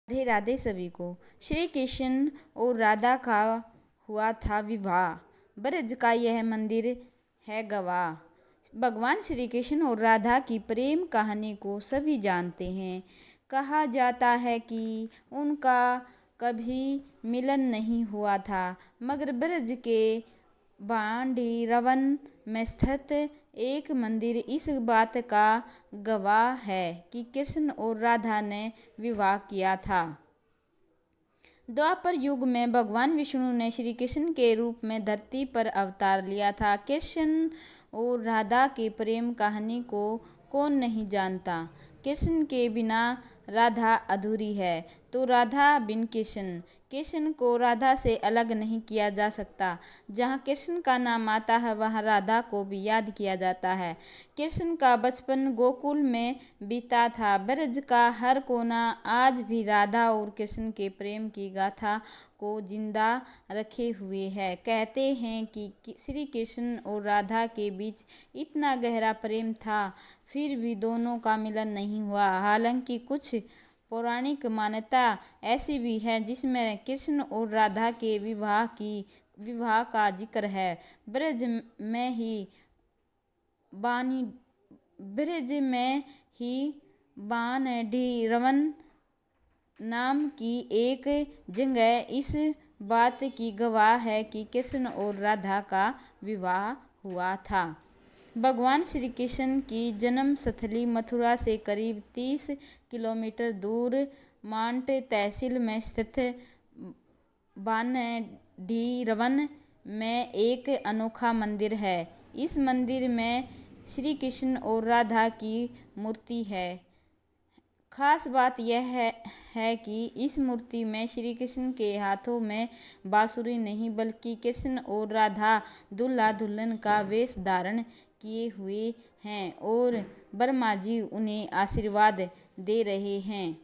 राधे राधे सभी को। श्री कृष्ण और राधा का हुआ था विवाह। ब्रज का यह मंदिर है गवाह। भगवान श्री कृष्ण और राधा की प्रेम कहानी को सभी जानते हैं। कहा जाता है कि उनका कभी मिलन नहीं हुआ था, मगर ब्रज के बांडीरवन में स्थित एक मंदिर इस बात का गवाह है कि कृष्ण और राधा ने विवाह किया था। द्वापर युग में भगवान विष्णु ने श्री कृष्ण के रूप में धरती पर अवतार लिया था। कृष्ण और राधा की प्रेम कहानी को कौन नहीं जानता। कृष्ण के बिना राधा अधूरी है, तो राधा बिन कृष्ण। कृष्ण को राधा से अलग नहीं किया जा सकता। जहाँ कृष्ण का नाम आता है, वहाँ राधा को भी याद किया जाता है। कृष्ण का बचपन गोकुल में बीता था। ब्रज का हर कोना आज भी राधा और कृष्ण के प्रेम की गाथा को जिंदा रखे हुए है। कहते हैं कि श्री कृष्ण और राधा के बीच इतना गहरा प्रेम था, फिर भी दोनों का मिलन नहीं हुआ। हालांकि कुछ पौराणिक मान्यता ऐसी भी है जिसमें कृष्ण और राधा के विवाह का जिक्र है। ब्रज में ही बांडीरवन नाम की एक जगह इस बात की गवाह है कि कृष्ण और राधा का विवाह हुआ था। भगवान श्री कृष्ण की जन्म स्थली मथुरा से करीब 30 किलोमीटर दूर मांट तहसील में स्थित बांडीरवन में एक अनोखा मंदिर है। इस मंदिर में श्री कृष्ण और राधा की मूर्ति है। खास बात यह है कि इस मूर्ति में श्री कृष्ण के हाथों में बांसुरी नहीं, बल्कि कृष्ण और राधा दूल्हा दुल्हन का वेश धारण किए हुए हैं और ब्रह्मा जी उन्हें आशीर्वाद दे रहे हैं।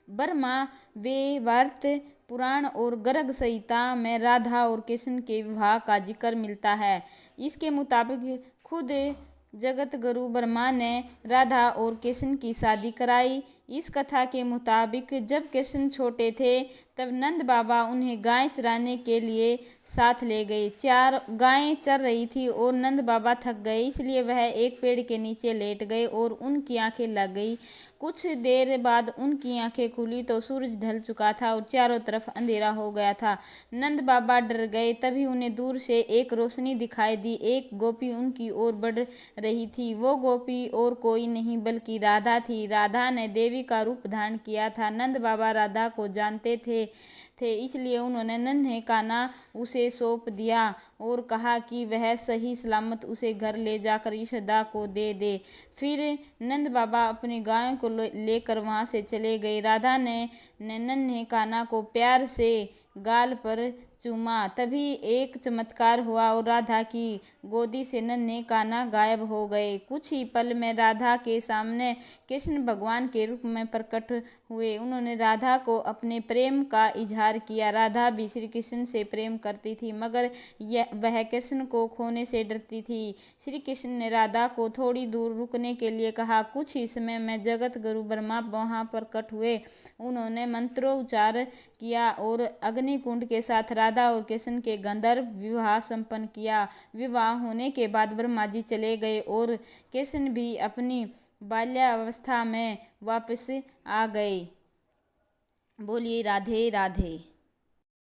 ब्रह्मा वैवर्त पुराण और गर्ग संहिता में राधा और कृष्ण के विवाह का जिक्र मिलता है। इसके मुताबिक खुद जगत गुरु ब्रह्मा ने राधा और कृष्ण की शादी कराई। इस कथा के मुताबिक जब कृष्ण छोटे थे, तब नंद बाबा उन्हें गाय चराने के लिए साथ ले गए। 4 गायें चर रही थी और नंद बाबा थक गए, इसलिए वह एक पेड़ के नीचे लेट गए और उनकी आंखें लग गई। कुछ देर बाद उनकी आंखें खुली तो सूरज ढल चुका था और चारों तरफ अंधेरा हो गया था। नंद बाबा डर गए। तभी उन्हें दूर से एक रोशनी दिखाई दी। एक गोपी उनकी ओर बढ़ रही थी। वो गोपी और कोई नहीं बल्कि राधा थी। राधा ने देवी का रूप धारण किया था। नंद बाबा राधा को जानते थे, इसलिए उन्होंने नन्हे कान्हा उसे सौंप दिया और कहा कि वह सही सलामत उसे घर ले जाकर यशोदा को दे दे। फिर नंद बाबा अपनी गायों को लेकर वहां से चले गए। राधा ने नन्हे कान्हा को प्यार से गाल पर चूमा। तभी एक चमत्कार हुआ और राधा की गोदी से नन्हे कान्हा गायब हो गए। कुछ ही पल में राधा के सामने कृष्ण भगवान के रूप में प्रकट हुए। उन्होंने राधा को अपने प्रेम का इजहार किया। राधा भी श्री कृष्ण से प्रेम करती थी, मगर वह कृष्ण को खोने से डरती थी। श्री कृष्ण ने राधा को थोड़ी दूर रुकने के लिए कहा। कुछ ही समय में जगत गुरु ब्रह्मा वहां प्रकट हुए। उन्होंने मंत्रोच्चार किया और अग्निकुंड के साथ राधा और कृष्ण के गंधर्व विवाह संपन्न किया। विवाह होने के बाद ब्रह्मा जी चले गए और कृष्ण भी अपनी बाल्यावस्था में वापस आ गए। बोलिए राधे राधे।